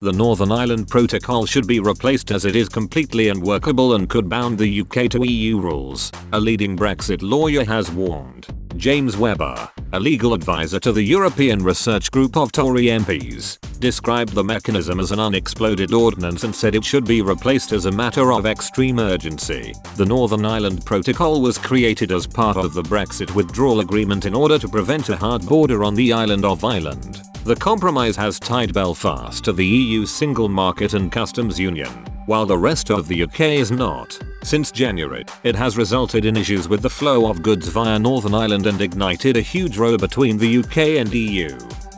The Northern Ireland Protocol should be replaced as it is completely unworkable and could bound the UK to EU rules, a leading Brexit lawyer has warned. James Webber, a legal advisor to the European Research Group of Tory MPs, described the mechanism as an unexploded ordnance and said it should be replaced as a matter of extreme urgency. The Northern Ireland Protocol was created as part of the Brexit withdrawal agreement in order to prevent a hard border on the island of Ireland. The compromise has tied Belfast to the EU's single market and customs union, while the rest of the UK is not. Since January, it has resulted in issues with the flow of goods via Northern Ireland and ignited a huge row between the UK and EU.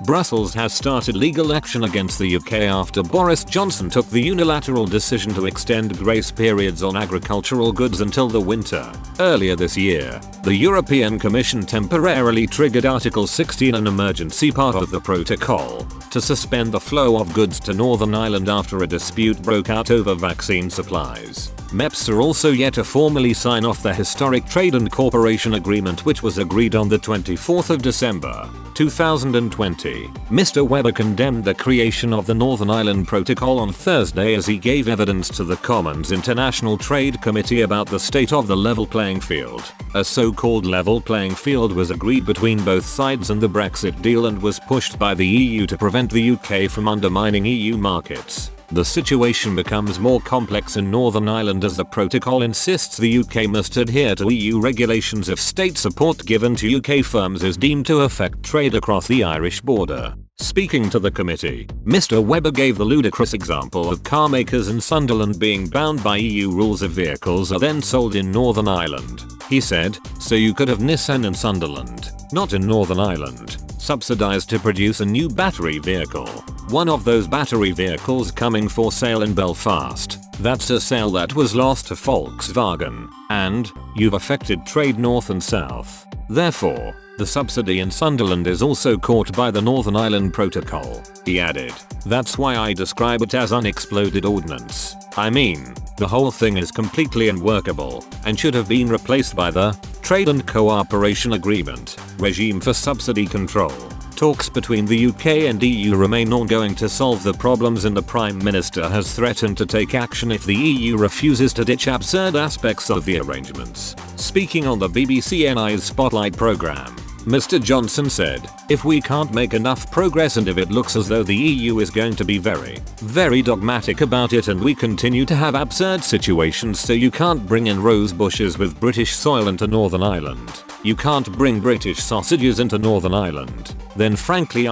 Brussels has started legal action against the UK after Boris Johnson took the unilateral decision to extend grace periods on agricultural goods until the winter. Earlier this year, the European Commission temporarily triggered Article 16, an emergency part of the protocol, to suspend the flow of goods to Northern Ireland after a dispute broke out over vaccine supplies. MEPs are also yet to formally sign off the historic Trade and Cooperation Agreement, which was agreed on the 24th of December, 2020. Mr. Webber condemned the creation of the Northern Ireland Protocol on Thursday as he gave evidence to the Commons International Trade Committee about the state of the level playing field. A so-called level playing field was agreed between both sides in the Brexit deal and was pushed by the EU to prevent the UK from undermining EU markets. The situation becomes more complex in Northern Ireland as the protocol insists the UK must adhere to EU regulations if state support given to UK firms is deemed to affect trade across the Irish border. Speaking to the committee, Mr. Webber gave the ludicrous example of car makers in Sunderland being bound by EU rules if vehicles are then sold in Northern Ireland. He said, "So you could have Nissan in Sunderland, not in Northern Ireland, subsidized to produce a new battery vehicle. One of those battery vehicles coming for sale in Belfast. That's a sale that was lost to Volkswagen. And you've affected trade north and south. Therefore, the subsidy in Sunderland is also caught by the Northern Ireland Protocol." He added, "That's why I describe it as unexploded ordnance. I mean, the whole thing is completely unworkable and should have been replaced by the Trade and Cooperation Agreement regime for subsidy control." Talks between the UK and EU remain ongoing to solve the problems, and the Prime Minister has threatened to take action if the EU refuses to ditch absurd aspects of the arrangements. Speaking on the BBC NI's Spotlight programme, Mr. Johnson said, "If we can't make enough progress and if it looks as though the EU is going to be very dogmatic about it and we continue to have absurd situations, so you can't bring in rose bushes with British soil into Northern Ireland. You can't bring British sausages into Northern Ireland. Then frankly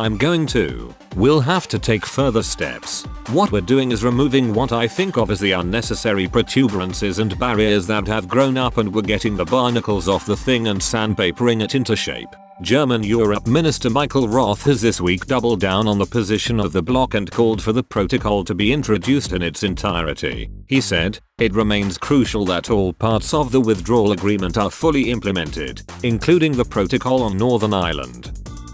we'll have to take further steps. What we're doing is removing what I think of as the unnecessary protuberances and barriers that have grown up, and we're getting the barnacles off the thing and sandpapering it into shape." German Europe Minister Michael Roth has this week doubled down on the position of the bloc and called for the protocol to be introduced in its entirety. He said, "It remains crucial that all parts of the withdrawal agreement are fully implemented, including the protocol on Northern Ireland."